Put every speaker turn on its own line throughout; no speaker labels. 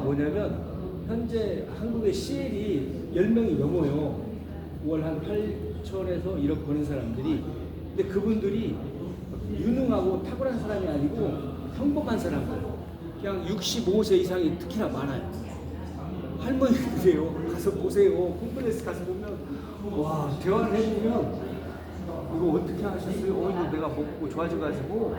뭐냐면 현재 한국의 CL이 10명이 넘어요. 월 한 8천에서 1억 버는 사람들이. 근데 그분들이 유능하고 탁월한 사람이 아니고 평범한 사람들, 그냥 65세 이상이 특히나 많아요. 할머니들이에요. 가서 보세요. 홈플레스 가서 보면 와, 대화를 해보면 이거 어떻게 하셨어요? 이거 내가 먹고 좋아져가지고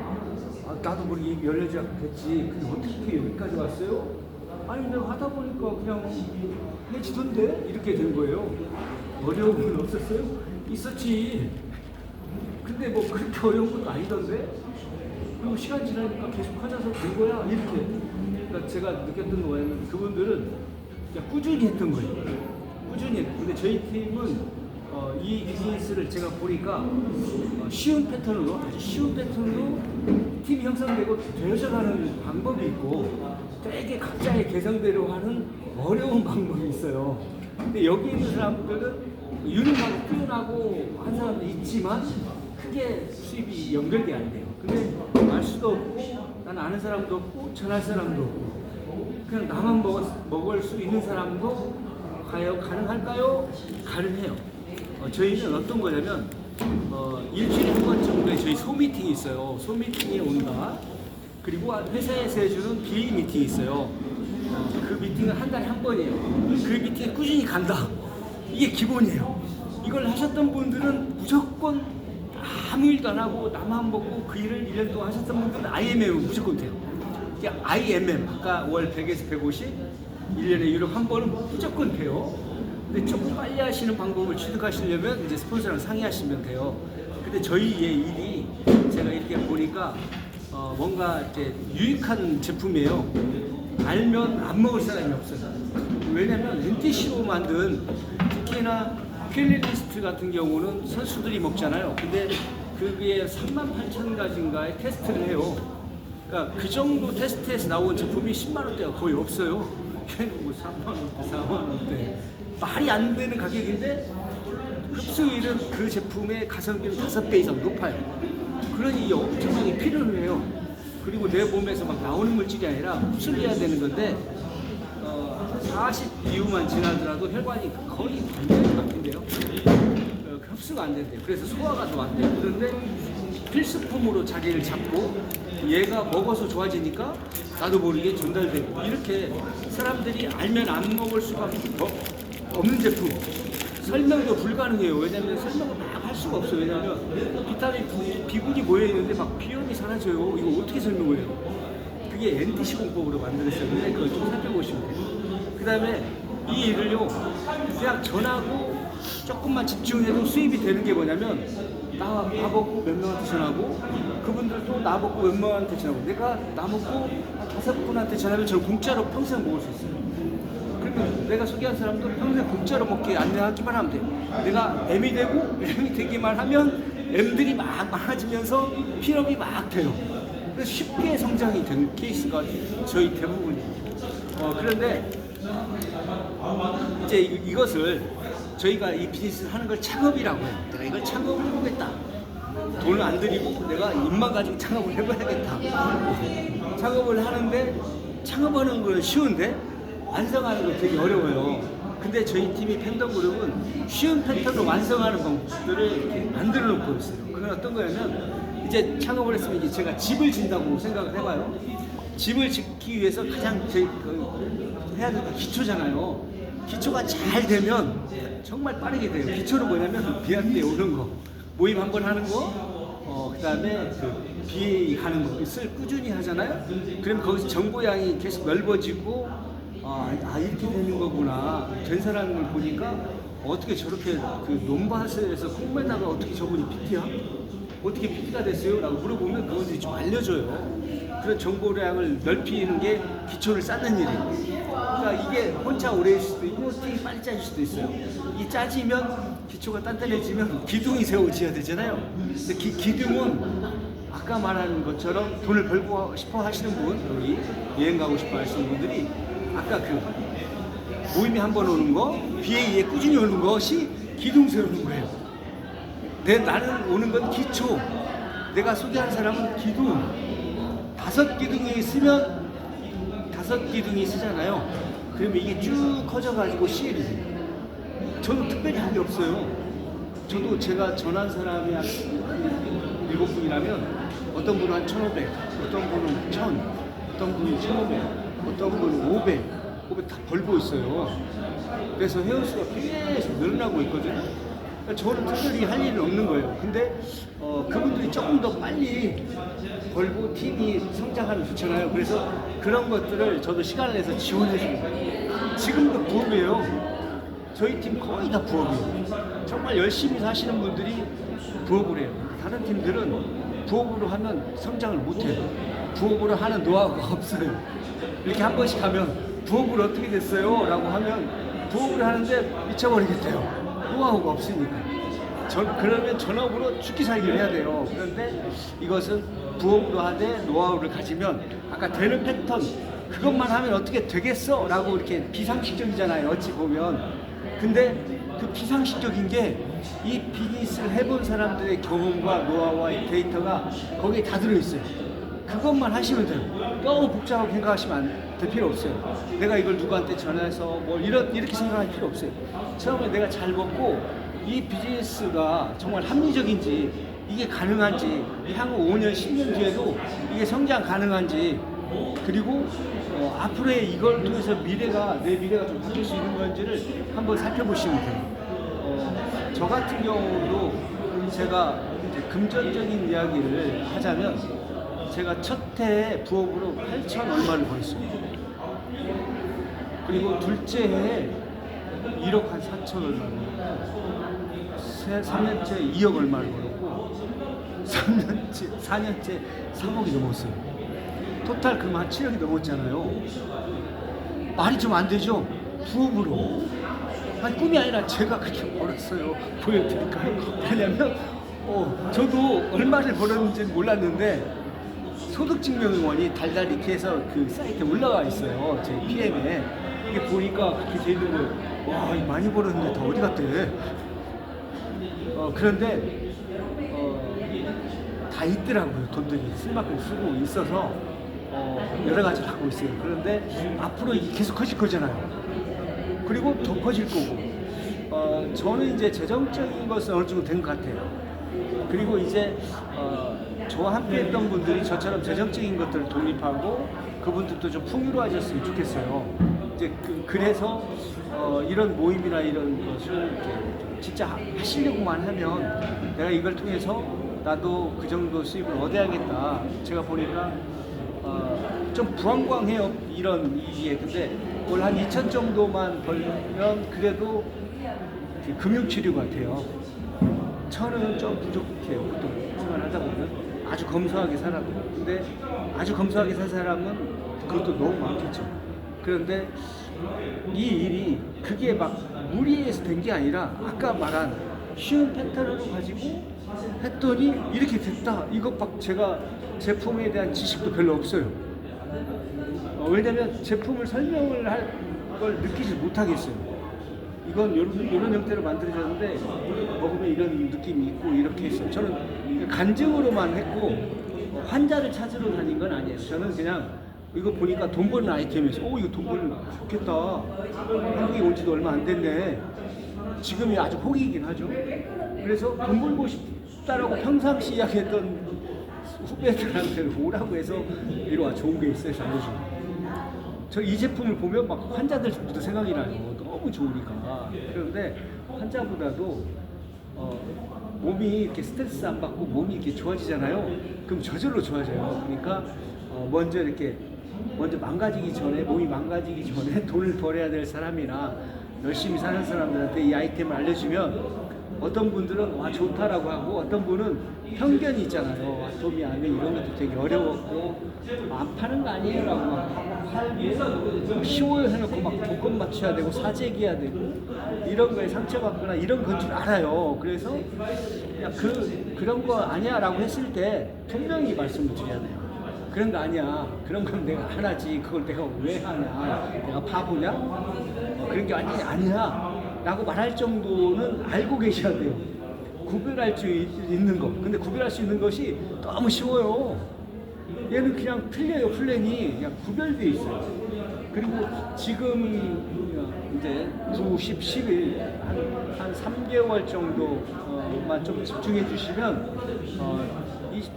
나도 모르게 입이 열려졌겠지. 근데 어떻게 여기까지 왔어요? 아니 내가 하다 보니까 그냥 해지던데? 이렇게 된 거예요. 어려운 건 없었어요? 있었지. 근데 뭐 그렇게 어려운 것도 아니던데? 그리고 시간 지나니까 계속 하자서 된 거야. 이렇게. 그러니까 제가 느꼈던 거는 그분들은 그냥 꾸준히 했던 거예요. 꾸준히 했고. 근데 저희 팀은 이 비즈니스를 제가 보니까 쉬운 패턴으로, 아주 쉬운 패턴으로 팀이 형성되고 되어져가는 방법이 있고 되게 각자의 개성대로 하는 어려운 방법이 있어요. 근데 여기 있는 사람들은 유능하고 뛰어나고 한 사람도 있지만 크게 수입이 연결이 안 돼요. 근데 알 수도 없고 난 아는 사람도 없고 전할 사람도 없고 그냥 나만 먹을 수 있는 사람도 과연 가능할까요? 가능해요. 저희는 어떤 거냐면 일주일에 한 번 정도에 저희 소미팅이 있어요. 소미팅에 온다. 그리고 회사에서 해주는 BA 미팅이 있어요. 그 미팅은 한 달에 한 번이에요. 그 미팅에 꾸준히 간다. 이게 기본이에요. 이걸 하셨던 분들은 무조건 아무 일도 안 하고 나만 먹고 그 일을 1년 동안 하셨던 분들은 IMM 무조건 돼요. 이게 IMM, 아까 월 100에서 150, 1년에 1억 한 번은 무조건 돼요. 근데 조금 빨리 하시는 방법을 취득하시려면 이제 스폰서랑 상의하시면 돼요. 근데 저희의 일이 제가 이렇게 보니까 뭔가 이제 유익한 제품이에요. 알면 안 먹을 사람이 없어요. 왜냐면 NTC로 만든 특히나 필리리스트 같은 경우는 선수들이 먹잖아요. 근데 그게 38,000가지인가의 테스트를 해요. 그러니까 그 정도 테스트에서 나온 제품이 10만 원대가 거의 없어요. 걔는 뭐 3만 원대, 4만 원대. 말이 안 되는 가격인데 흡수율은 그 제품의 가성비는 5배 이상 높아요. 그러니 엄청나게 필요를 해요. 그리고 내 몸에서 막 나오는 물질이 아니라 흡수를 해야 되는 건데 40 이후만 지나더라도 혈관이 거의 완전히 바뀐대요. 흡수가 안 된대요. 그래서 소화가 더 안 돼요. 그런데 필수품으로 자리를 잡고 얘가 먹어서 좋아지니까 나도 모르게 전달되고 이렇게 사람들이 알면 안 먹을 수밖에 없는 제품. 설명도 불가능해요. 왜냐하면 설명을 막 할 수가 없어요. 왜냐하면 비타민 B군이 모여있는데 막 비염이 사라져요. 이거 어떻게 설명을 해요? 그게 NTC 공법으로 만들었었는데 그걸 좀 살펴보시면 돼요. 그 다음에 이 일을요 그냥 전하고 조금만 집중해도 수입이 되는 게 뭐냐면 나보고 몇 명한테 전하고 그분들도 나보고 몇 명한테 전하고 내가 나보고 한 5분한테 전하면 저는 공짜로 평생 먹을 수 있어요. 그러면 내가 소개한 사람도 평생 공짜로 먹게 안내하기만 하면 돼. 내가 M이 되고 M이 되기만 하면 M들이 막 많아지면서 필업이 막 돼요. 그래서 쉽게 성장이 된 케이스가 저희 대부분이에요. 그런데 이제 이것을 저희가 이 비즈니스를 하는 걸 창업이라고 해요. 내가 이걸 창업을 해보겠다. 돈을 안 들이고 내가 입만 가지고 창업을 해봐야겠다. 창업을 하는데 창업하는 건 쉬운데 완성하는 건 되게 어려워요. 근데 저희 팀이 팬덤 그룹은 쉬운 패턴으로 완성하는 방법들을 이렇게 만들어 놓고 있어요. 그건 어떤 거냐면 이제 창업을 했으면 이제 제가 집을 진다고 생각을 해봐요. 집을 짓기 위해서 가장 해야 되는 건 기초잖아요. 기초가 잘 되면 정말 빠르게 돼요. 기초는 뭐냐면 비할 때 오는 거, 모임 한번 하는 거, 그 다음에 그 BA 하는 거, 있을 꾸준히 하잖아요. 그럼 거기서 정보량이 계속 넓어지고, 이렇게 되는 거구나. 된 사람을 보니까 어떻게 저렇게 그 논밭에서 콩에다가 어떻게 저분이 PT야? 어떻게 PT가 됐어요? 라고 물어보면 그것들이 좀 알려줘요. 그런 정보량을 넓히는 게 기초를 쌓는 일이에요. 그러니까 이게 혼자 오래 할 수도 있고 되게 빨리 짜질 수도 있어요. 이 짜지면 기초가 단단해지면 기둥이 세워져야 되잖아요. 근데 기둥은 아까 말한 것처럼 돈을 벌고 싶어 하시는 분, 여기 여행 가고 싶어 하시는 분들이 아까 그 모임에 한 번 오는 거, BA에 꾸준히 오는 것이 기둥 세우는 거예요. 나는 오는 건 기초. 내가 소개한 사람은 기둥. 5기둥이 있으면 5기둥이 쓰잖아요. 그러면 이게 쭉 커져가지고 CL이 돼요. 저도 특별히 한 게 없어요. 저도 제가 전한 사람이 한 7분이라면 어떤 분은 한 1,500, 어떤 분은 1,000, 어떤 분은 1,500, 어떤 분은 500 다 벌고 있어요. 그래서 회원수가 계속 늘어나고 있거든요. 그러니까 저는 특별히 할 일은 없는 거예요. 근데 그분들이 조금 더 빨리 벌고 팀이 성장하면 좋잖아요. 그래서 그런 것들을 저도 시간을 내서 지원해 줍니다. 지금도 부업이에요. 저희 팀 거의 다 부업이에요. 정말 열심히 사시는 분들이 부업을 해요. 다른 팀들은 부업으로 하면 성장을 못해요. 부업으로 하는 노하우가 없어요. 이렇게 한 번씩 하면 부업으로 어떻게 됐어요? 라고 하면 부업을 하는데 미쳐버리겠대요. 노하우가 없으니까. 그러면 전업으로 죽기 살기를 해야 돼요. 그런데 이것은 부업으로 하되 노하우를 가지면 아까 되는 패턴 그것만 하면 어떻게 되겠어? 라고 이렇게 비상식적이잖아요. 어찌 보면. 근데 그 비상식적인 게 이 비즈니스를 해본 사람들의 경험과 노하우와 데이터가 거기에 다 들어있어요. 그것만 하시면 돼요. 너무 복잡하게 생각하시면 될 필요 없어요. 내가 이걸 누구한테 전해서 뭐 이렇게 생각할 필요 없어요. 처음에 내가 잘 먹고 이 비즈니스가 정말 합리적인지 이게 가능한지 향후 5년, 10년 뒤에도 이게 성장 가능한지 그리고 앞으로의 이걸 통해서 내 미래가 좀 바뀔 수 있는 건지를 한번 살펴보시면 돼요. 저 같은 경우도 제가 이제 금전적인 이야기를 하자면 제가 첫 해에 부업으로 8천 얼마를 벌었어요. 그리고 둘째 해에 1억 한 4천 얼마를 벌었고 3년째 2억 얼마를 벌었고 4년째 3억이 넘었어요. 토탈 그럼 한 7억이 넘었잖아요. 말이 좀 안 되죠? 부업으로. 아니 꿈이 아니라 제가 그렇게 벌었어요. 보여드릴까요? 왜냐면 저도 얼마를 벌었는지는 몰랐는데 소득증명원이 달달 이렇게 해서 그 사이트에 올라와 있어요. 제 PM에. 이게 보니까 그렇게 돼 있는 거예요. 와, 많이 벌었는데 다 어디 갔대? 그런데 다 있더라고요. 돈들이 쓸 만큼 쓰고 있어서 여러 가지를 하고 있어요. 그런데 앞으로 이게 계속 커질 거잖아요. 그리고 더 커질 거고. 저는 이제 재정적인 것은 어느 정도 된 것 같아요. 그리고 이제 저와 함께 했던 분들이 저처럼 재정적인 것들을 독립하고 그분들도 좀 풍요로워졌으면 좋겠어요. 이제 그래서 이런 모임이나 이런 것을 진짜 하시려고만 하면 내가 이걸 통해서 나도 그 정도 수입을 얻어야겠다. 제가 보니까 좀 부황부황해요. 이런 이게. 근데 월 한 2천 정도만 벌면 그래도 금융치료 같아요. 1,000은 좀 부족해요. 보통 생활하다 보면 아주 검소하게 살아도. 근데 아주 검소하게 산 사람은 그것도 너무 많겠죠. 그런데 이 일이 그게 막 무리해서 된 게 아니라 아까 말한 쉬운 패턴으로 가지고 했더니 이렇게 됐다. 이것 제가 제품에 대한 지식도 별로 없어요. 왜냐면 제품을 설명을 할 걸 느끼지 못하겠어요. 이건 이런 형태로 만들어졌는데 먹으면 이런 느낌이 있고 이렇게 했어요. 저는 간증으로만 했고 환자를 찾으러 다닌 건 아니에요. 저는 그냥 이거 보니까 돈 버는 아이템에서 이거 돈 벌면 좋겠다. 한국에 온 지도 얼마 안 됐네. 지금이 아주 호기이긴 하죠. 그래서 돈 벌고 싶다라고 평상시 이야기했던 후배들한테 오라고 해서 이리 와 좋은 게 있어요. 알려주고. 저 이 제품을 보면 막 환자들부터 생각이 나요. 너무 좋으니까. 그런데 환자보다도 몸이 이렇게 스트레스 안 받고 몸이 이렇게 좋아지잖아요. 그럼 저절로 좋아져요. 그러니까 먼저 망가지기 전에 몸이 망가지기 전에 돈을 벌어야 될 사람이나 열심히 사는 사람들한테 이 아이템을 알려주면 어떤 분들은 와 좋다라고 하고 어떤 분은 편견이 있잖아요. 아토미 안에 이런 것도 되게 어려웠고 안 파는 거 아니에요 라고 하고 팔고 쉬워요 해놓고 막 조건 맞춰야 되고 사재기해야 되고 이런 거에 상처받거나 이런 건 줄 알아요. 그래서 야, 그런 거 아니야 라고 했을 때 분명히 말씀을 드려야 돼요. 그런 거 아니야. 그런 건 내가 안 하지. 그걸 내가 왜 하냐. 내가 바보냐? 그런 게 아니야. 라고 말할 정도는 알고 계셔야 돼요. 구별할 수 있는 거. 근데 구별할 수 있는 것이 너무 쉬워요. 얘는 그냥 틀려요. 플랜이 그냥 구별되어 있어요.
그리고 지금 이제 9, 10, 11 한 3개월 정도만 좀 집중해 주시면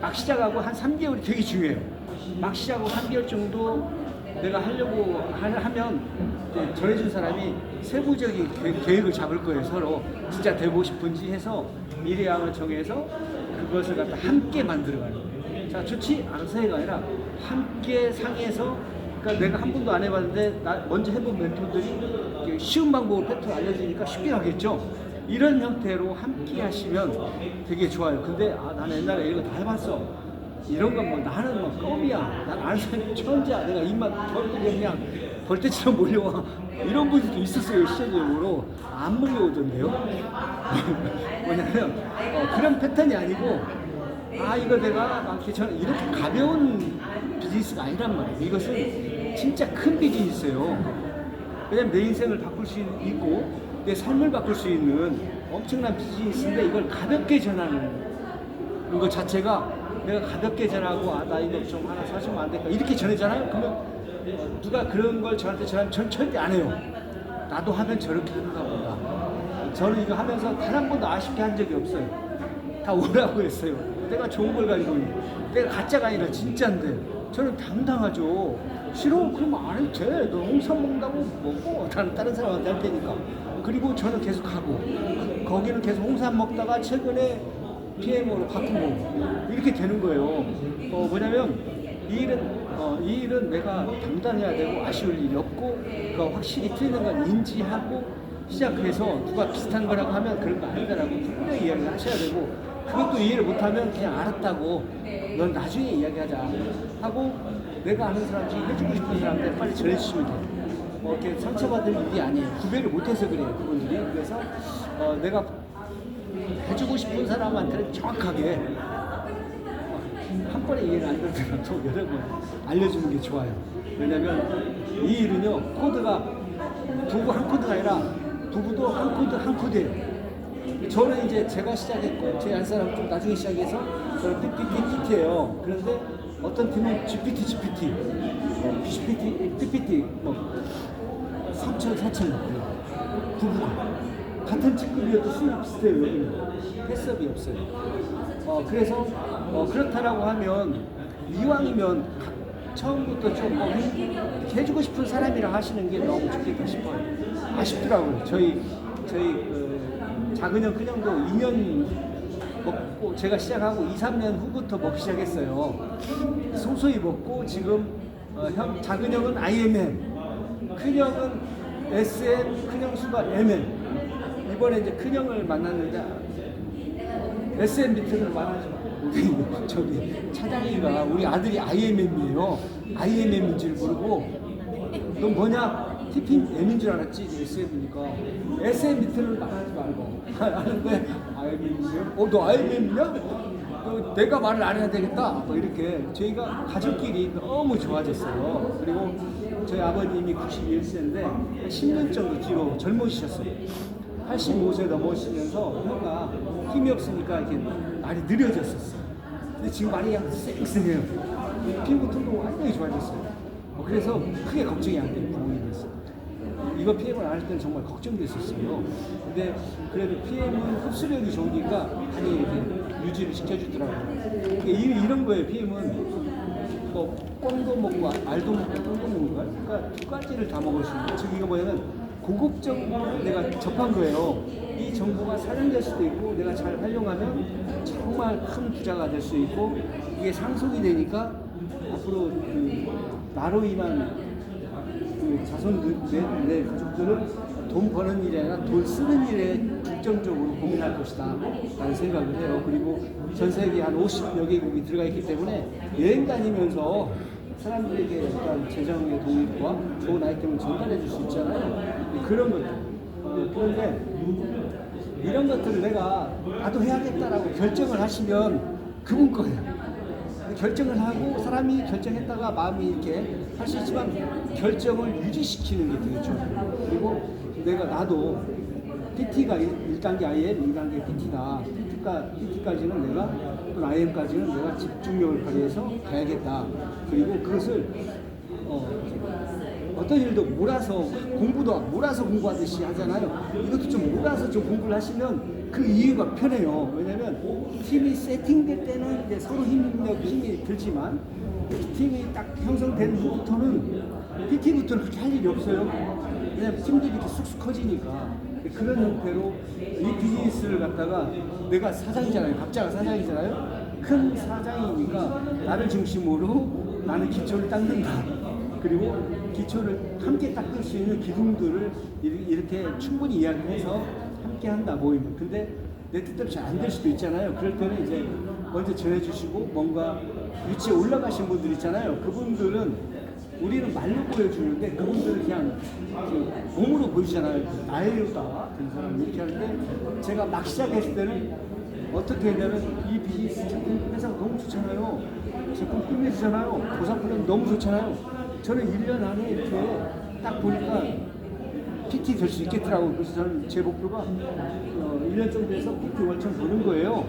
막 시작하고 한 3개월이 되게 중요해요. 막 시작하고 3개월 정도 내가 하려고 하면 이제 전해준 사람이 세부적인 계획을 잡을 거예요. 서로 진짜 되고 싶은지 해서 미래양을 정해서 그것을 갖다 함께 만들어가는 거예요. 자, 좋지? 알아서 해가 아니라 함께 상의해서, 그러니까 내가 한 번도 안 해봤는데 먼저 해본 멘토들이 쉬운 방법을 패턴 알려주니까 쉽게 하겠죠. 이런 형태로 함께 하시면 되게 좋아요. 근데 나는 옛날에 이거 다 해봤어. 이런 건 뭐 나는 뭐 껌이야. 난 아는 사람이 천재야. 내가 입만 벌리고 그냥 벌떼처럼 몰려와. 이런 분들도 있었어요. 실제적으로 안 몰려오던데요. 뭐냐면 그런 패턴이 아니고 이거 내가 막 이렇게 가벼운 비즈니스가 아니란 말이에요. 이것은 진짜 큰 비즈니스예요. 왜냐면 내 인생을 바꿀 수 있고 내 삶을 바꿀 수 있는 엄청난 비즈니스인데 이걸 가볍게 전하는 것 자체가, 내가 가볍게 전하고 나 이거 좀 하나 사주면 안 될까 이렇게 전하잖아요. 그러면 누가 그런 걸 저한테 전하면 전 절대 안 해요. 나도 하면 저렇게 하는가 보다. 저는 이거 하면서 단 한 번도 아쉽게 한 적이 없어요. 다 오라고 했어요. 내가 좋은 걸 가지고 있는, 내가 가짜가 아니라 진짜인데 저는 당당하죠. 싫어? 그러면 안 해도 돼. 너 홍삼 먹는다고 먹고 다른 사람한테 할 테니까. 그리고 저는 계속 하고, 거기는 계속 홍삼 먹다가 최근에 PM으로 바꾸고 이렇게 되는 거예요. 뭐냐면 이 일은 내가 담당해야 되고 아쉬울 일이 없고 그거 확실히 틀리는 걸 인지하고 시작해서 누가 비슷한 거라고 하면 그런 거 아니다라고 분명히 이야기를 하셔야 되고, 그것도 이해를 못하면 그냥 알았다고 넌 나중에 이야기하자 하고, 내가 아는 사람 중에 해주고 싶은 사람한테 빨리 전해주시면 돼요. 이렇게 상처받을 일이 아니에요. 구별을 못해서 그래요, 그분들이. 그래서 내가 해주고 싶은 사람한테는 정확하게 한 번에 이해를 안 되더라도 여러 번 알려주는 게 좋아요. 왜냐면 이 일은요, 코드가 부부 한 코드가 아니라 부부도 한 코드 한 코드예요. 저는 이제 제가 시작했고 제 한 사람 좀 나중에 시작해서 저는 PPT예요. 그런데 어떤 팀은 GPT, PPT 3천, 4천 부부가 같은 직급이어도 수입 비슷해요. 여기는 패스업이 없어요. 그래서 그렇다라고 하면 이왕이면 처음부터 좀 해주고 싶은 사람이랑 하시는 게 너무 좋겠다 싶어요. 아쉽더라고요. 저희 작은 형, 큰 형도 2년 먹고 제가 시작하고 2, 3년 후부터 먹기 시작했어요. 소소히 먹고 지금 작은 형은 IMM, 큰 형은 SM, 큰 형 수가 MM. 이번에 이제 큰 형을 만났는데 SM 미팅을 말하지 마. 저기 차장이가 우리 아들이 IMM이에요. IMM인 줄 모르고 넌 뭐냐? TPM인 줄 알았지? SM이니까 SM 미팅을 말하지 말고 하는데 IMM이에요? 너 IMM이냐? 내가 말을 안 해야 되겠다. 뭐 이렇게 저희가 가족끼리 너무 좋아졌어요. 그리고 저희 아버님이 91세인데 10년 정도 뒤로 젊으셨어요. 85세 넘으시면서 혀가 힘이 없으니까 이렇게 말이 느려졌었어요. 근데 지금 말이 그냥 쌩쌩해요. 피부 톤도 완전히 좋아졌어요. 그래서 크게 걱정이 안 되는 부분이 됐어요. 이거 PM을 안 할 때는 정말 걱정됐었어요. 근데 그래도 PM은 흡수력이 좋으니까 많이 이렇게 유지를 시켜주더라고요. 이런 거예요. PM은 뭐 껌도 먹고 알도 먹고 똥도 먹는 거야. 그러니까 두 가지를 다 먹을 수 있는. 즉 이거 뭐냐면 고급 정보를 내가 접한 거예요. 이 정보가 사용될 수도 있고 내가 잘 활용하면 정말 큰 부자가 될 수 있고, 이게 상속이 되니까 앞으로 나로 인한 내 가족들은 돈 버는 일이 아니라 돈 쓰는 일에 중점적으로 고민할 것이다 라는 생각을 해요. 그리고 전 세계 한 50여 개국이 들어가 있기 때문에 여행 다니면서 사람들에게 일단 재정의 독립과 좋은 아이템을 전달해 줄 수 있잖아요. 그런 것들. 그런데 이런 것들을 내가 나도 해야겠다라고 결정을 하시면 그분 거예요. 결정을 하고 사람이 결정했다가 마음이 이렇게 할 수 있지만 결정을 유지시키는 게 되게 좋아요. 그리고 나도 PT가 1단계 IM, 2단계 PT다. PT까지는 내가, 또 IM까지는 내가 집중력을 발휘해서 가야겠다. 그리고 그것을 어떤 일도 몰아서 공부도 몰아서 공부하듯이 하잖아요. 이것도 좀 몰아서 좀 공부를 하시면 그 이해가 편해요. 왜냐면 팀이 세팅될 때는 이제 서로 힘이 들지만 팀이 딱 형성된 후부터는 PT부터는 그렇게 할 일이 없어요. 왜냐면 팀들이 이렇게 쑥쑥 커지니까. 그런 형태로 이 비즈니스를 갖다가 내가 사장이잖아요. 각자가 사장이잖아요. 큰 사장이니까 나를 중심으로 나는 기초를 닦는다. 그리고 기초를 함께 닦을 수 있는 기둥들을 이렇게 충분히 이야기해서 함께 한다 모이면. 근데 내 뜻대로 잘 안 될 수도 있잖아요. 그럴 때는 이제 먼저 전해주시고 뭔가 위치에 올라가신 분들 있잖아요. 그분들은 우리는 말로 보여주는데 그분들은 그냥 몸으로 보이잖아요. 나이로다 된 사람 이렇게 하는데 제가 막 시작했을 때는 어떻게 했냐면 이 비즈니스 회사가 너무 좋잖아요. 제품 끝내주잖아요. 보상표는 너무 좋잖아요. 저는 1년 안에 이렇게 딱 보니까 PT 될 수 있겠더라고요. 그래서 저는 제 목표가 1년 정도 해서 PT 월천 보는 거예요.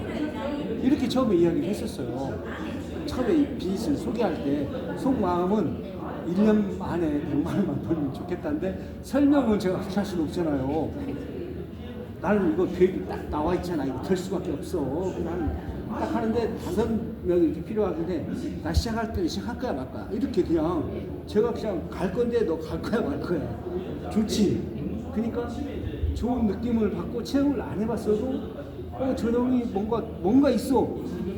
이렇게 처음에 이야기를 했었어요. 처음에 이 비즈니스를 소개할 때 속마음은 1년 안에 100만 원만 벌면 좋겠다는데 설명은 제가 그렇게 할 수는 없잖아요. 나는 이거 계획이 딱 나와 있잖아. 이거 될 수밖에 없어. 나는 딱 하는데 5명이 이렇게 필요하긴데 나 시작할 때는 시작할 거야 말 거야. 이렇게 그냥 제가 그냥 갈 건데 너 갈 거야 말 거야. 좋지. 그러니까 좋은 느낌을 받고 체험을 안 해봤어도 저 형이 뭔가 있어.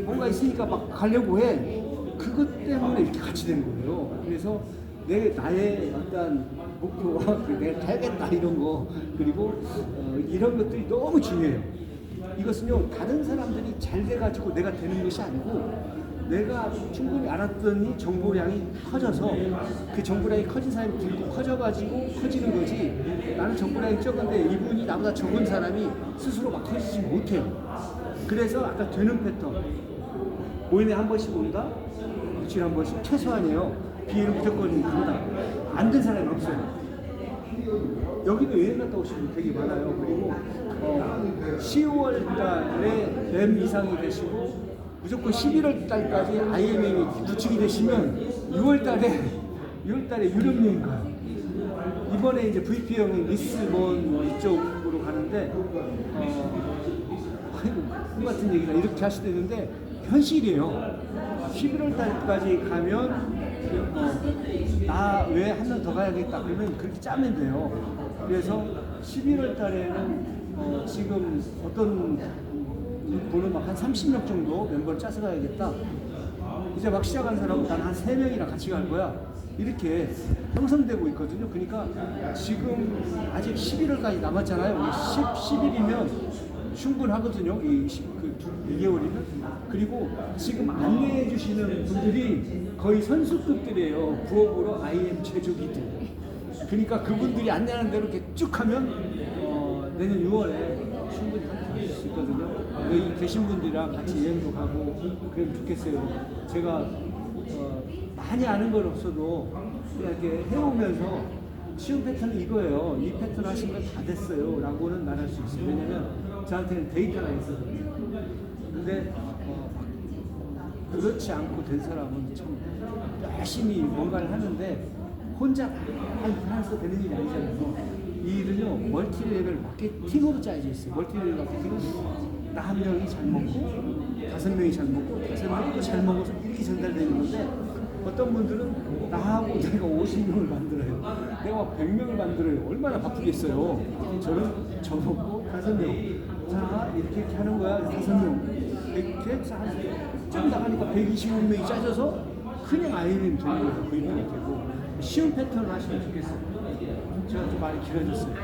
뭔가 있으니까 막 가려고 해. 그것 때문에 이렇게 같이 되는 거예요. 그래서 나의 어떤 목표와 내가 가야겠다 이런 거 그리고 이런 것들이 너무 중요해요. 이것은요 다른 사람들이 잘 돼가지고 내가 되는 것이 아니고 내가 충분히 알았더니 정보량이 커져서 그 정보량이 커진 사람이 들고 커져가지고 커지는 거지. 나는 정보량이 적은데 이분이 나보다 적은 사람이 스스로 막 커지지 못해요. 그래서 아까 되는 패턴 모임에 한 번씩 온다? 일주일에 한 번씩 최소한이에요. 비회는 무조건 간다. 안 된 사람이 없어요. 여기도 여행 갔다 오신 분 되게 많아요. 그리고 10월 달에 램 이상이 되시고 무조건 11월 달까지 IMM이 구축이 되시면 6월 달에 유럽 여행 가요. 이번에 이제 VP 형은 리스본 이쪽으로 가는데 아이고 꿈 같은 얘기다 이렇게 할 수도 있는데 현실이에요. 11월 달까지 가면 나 왜 한 명 더 가야겠다 그러면 그렇게 짜면 돼요. 그래서 11월 달에는 지금 어떤 분은 막 한 30명 정도 멤버를 짜서 가야겠다. 이제 막 시작한 사람은 난 한 3명이랑 같이 갈 거야. 이렇게 형성되고 있거든요. 그러니까 지금 아직 11월까지 남았잖아요. 10일이면 충분하거든요. 이 2개월이면. 그리고 지금 안내해 주시는 분들이 거의 선수급들이에요. 부업으로 IM 제조기들. 그러니까 그분들이 안내하는 대로 이렇게 쭉 하면 내년 6월에 충분히 할 수 있거든요. 여기 계신 분들이랑 같이 여행도 가고 그러면 좋겠어요. 제가 많이 아는 건 없어도 이렇게 해오면서 쉬운 패턴은 이거예요. 이 패턴 하시면 다 됐어요. 라고는 말할 수 있어요. 왜냐면 저한테는 데이터가 있거든요. 근데 그렇지 않고 된 사람은 참 열심히 뭔가를 하는데 혼자 하면서 되는 일이 아니잖아요. 이 일은요 멀티레벨 마케팅으로 짜여져 있어요. 멀티레벨 마케팅은 나 한 명이 잘 먹고 5명이 잘 먹고 5명이 또 잘 먹어서 이렇게 전달되는 건데 어떤 분들은 나하고 내가 50명을 만들어요. 내가 100명을 만들어요. 얼마나 바쁘겠어요. 저는 저 먹고 5명. 자 이렇게 하는 거야. 5명. 이렇게 해서 좀 나가니까 125명이 짜져서 그냥 IMM 되는 거예요. 그 이름이 되고 쉬운 패턴을 하시면 좋겠어요. 제가 좀 많이 길어졌어요.